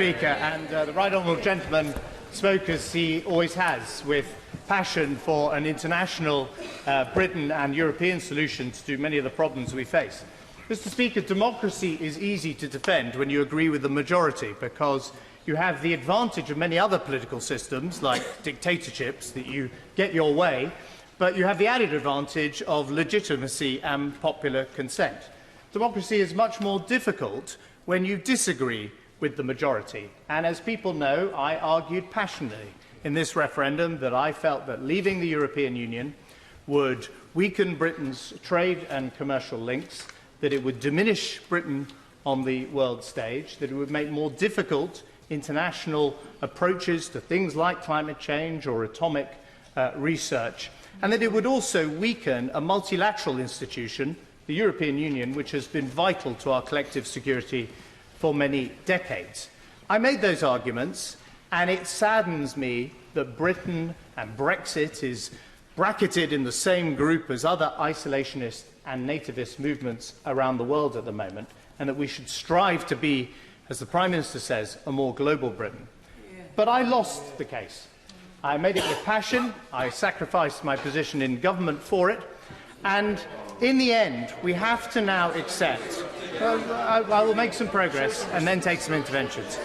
Speaker. And the right honourable gentleman spoke, as he always has, with passion for an international Britain and European solution to many of the problems we face. Mr. Speaker, democracy is easy to defend when you agree with the majority, because you have the advantage of many other political systems, like dictatorships, that you get your way, but you have the added advantage of legitimacy and popular consent. Democracy is much more difficult when you disagree with the majority. And as people know, I argued passionately in this referendum that I felt that leaving the European Union would weaken Britain's trade and commercial links, that it would diminish Britain on the world stage, that it would make more difficult international approaches to things like climate change or atomic research, and that it would also weaken a multilateral institution, the European Union, which has been vital to our collective security for many decades. I made those arguments, and it saddens me that Britain and Brexit is bracketed in the same group as other isolationist and nativist movements around the world at the moment, and that we should strive to be, as the Prime Minister says, a more global Britain. But I lost the case. I made it with passion, I sacrificed my position in government for it, and in the end, we have to now accept, I will make some progress and then take some interventions.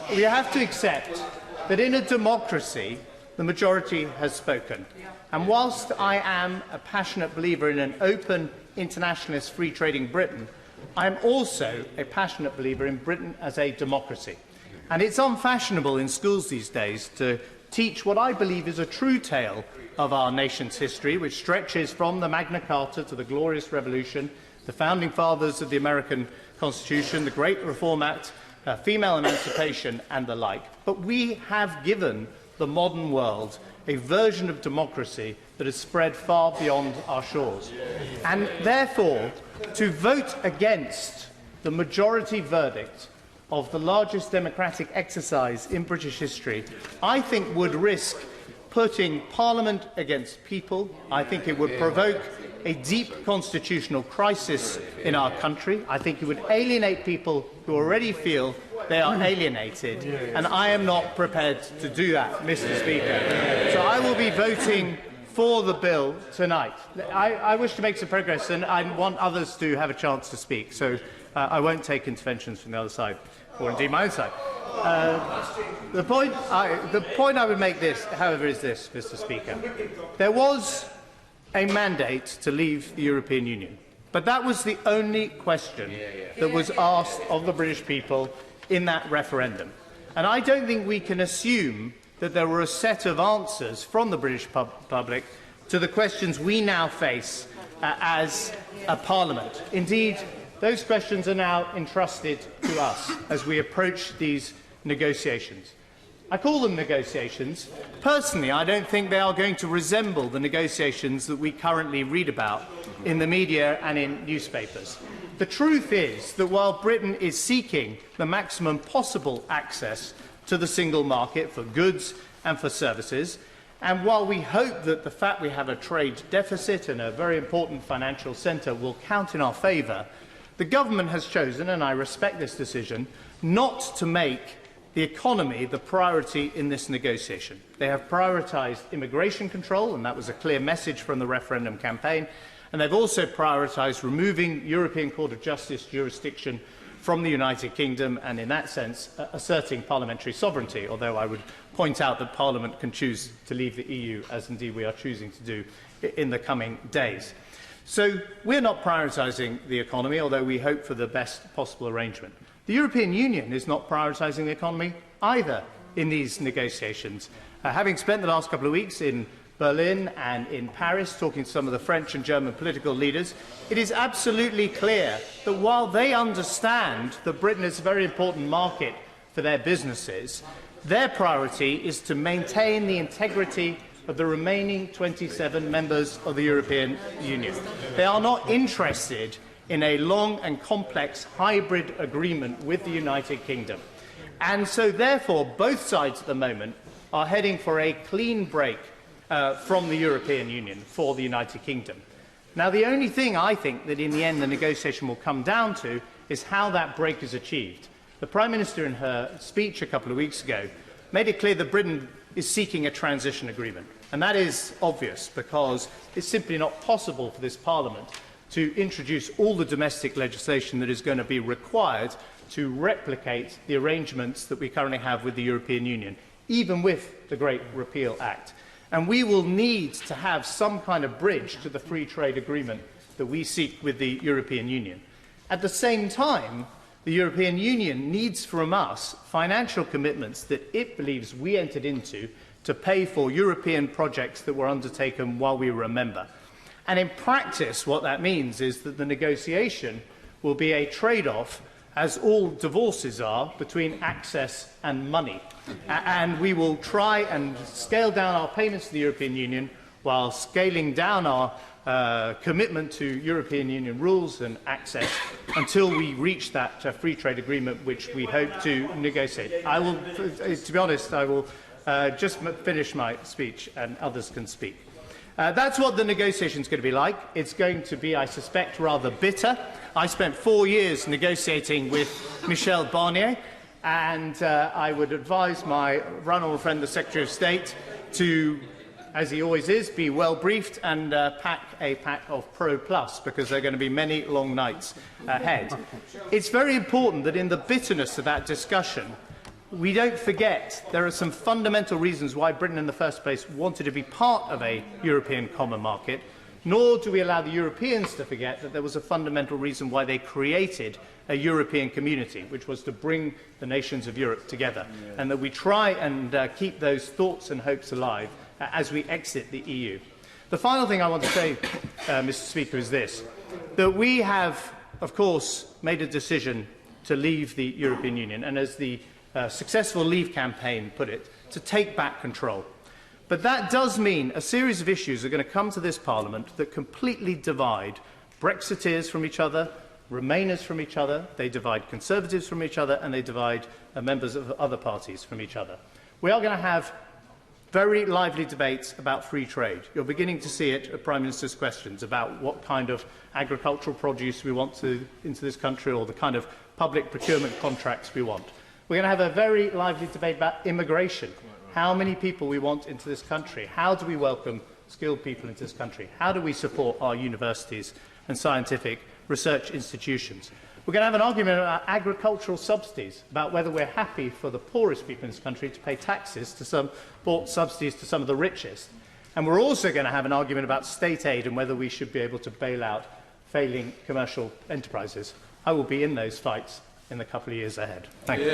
We have to accept that in a democracy, the majority has spoken. And whilst I am a passionate believer in an open, internationalist, free-trading Britain, I am also a passionate believer in Britain as a democracy. And it's unfashionable in schools these days to teach what I believe is a true tale of our nation's history, which stretches from the Magna Carta to the Glorious Revolution, the founding fathers of the American Constitution, the Great Reform Act, female emancipation and the like. But we have given the modern world a version of democracy that has spread far beyond our shores. And therefore, to vote against the majority verdict of the largest democratic exercise in British history, I think would risk putting Parliament against people. I think it would provoke a deep constitutional crisis in our country. I think it would alienate people who already feel they are alienated, and I am not prepared to do that, Mr. Speaker. So I will be voting for the bill tonight. I wish to make some progress, and I want others to have a chance to speak, so I won't take interventions from the other side, or indeed my own side. The point I would make, however, is this, Mr. Speaker. There was a mandate to leave the European Union, but that was the only question that was asked of the British people in that referendum. And I don't think we can assume that there were a set of answers from the British public to the questions we now face as a Parliament. Indeed, those questions are now entrusted to us as we approach these negotiations. I call them negotiations. Personally, I don't think they are going to resemble the negotiations that we currently read about in the media and in newspapers. The truth is that while Britain is seeking the maximum possible access to the single market for goods and for services, and while we hope that the fact we have a trade deficit and a very important financial centre will count in our favour, the government has chosen, and I respect this decision, not to make the economy the priority in this negotiation. They have prioritised immigration control, and that was a clear message from the referendum campaign, and they've also prioritised removing European Court of Justice jurisdiction from the United Kingdom, and in that sense asserting parliamentary sovereignty, although I would point out that Parliament can choose to leave the EU, as indeed we are choosing to do in the coming days. So we're not prioritising the economy, although we hope for the best possible arrangement. The European Union is not prioritising the economy either in these negotiations. Having spent the last couple of weeks in Berlin and in Paris talking to some of the French and German political leaders, it is absolutely clear that while they understand that Britain is a very important market for their businesses, their priority is to maintain the integrity of the remaining 27 members of the European Union. They are not interested in a long and complex hybrid agreement with the United Kingdom. And so, therefore, both sides at the moment are heading for a clean break from the European Union for the United Kingdom. Now, the only thing I think that in the end the negotiation will come down to is how that break is achieved. The Prime Minister, in her speech a couple of weeks ago, made it clear that Britain is seeking a transition agreement. And that is obvious, because it's simply not possible for this Parliament to introduce all the domestic legislation that is going to be required to replicate the arrangements that we currently have with the European Union, even with the Great Repeal Act. And we will need to have some kind of bridge to the free trade agreement that we seek with the European Union. At the same time, the European Union needs from us financial commitments that it believes we entered into to pay for European projects that were undertaken while we were a member. And in practice, what that means is that the negotiation will be a trade-off, as all divorces are, between access and money. And we will try and scale down our payments to the European Union while scaling down our commitment to European Union rules and access until we reach that free trade agreement which we hope to negotiate. To be honest, I will just finish my speech and others can speak. That's what the negotiation is going to be like. It's going to be, I suspect, rather bitter. I spent 4 years negotiating with Michel Barnier, and I would advise my honourable friend, the Secretary of State, to, as he always is, be well briefed and pack a pack of Pro Plus, because there are going to be many long nights ahead. It's very important that in the bitterness of that discussion, we don't forget there are some fundamental reasons why Britain in the first place wanted to be part of a European common market, nor do we allow the Europeans to forget that there was a fundamental reason why they created a European community, which was to bring the nations of Europe together, and that we try and keep those thoughts and hopes alive as we exit the EU. The final thing I want to say, Mr. Speaker, is this, that we have, of course, made a decision to leave the European Union, and as the successful Leave campaign put it, to take back control. But that does mean a series of issues are going to come to this Parliament that completely divide Brexiteers from each other, Remainers from each other, they divide Conservatives from each other, and they divide members of other parties from each other. We are going to have very lively debates about free trade. You're beginning to see it at Prime Minister's questions about what kind of agricultural produce we want into this country, or the kind of public procurement contracts we want. We're going to have a very lively debate about immigration. How many people we want into this country? How do we welcome skilled people into this country? How do we support our universities and scientific research institutions? We're going to have an argument about agricultural subsidies, about whether we're happy for the poorest people in this country to pay taxes to support subsidies to some of the richest. And we're also going to have an argument about state aid and whether we should be able to bail out failing commercial enterprises. I will be in those fights in the couple of years ahead. Thank you.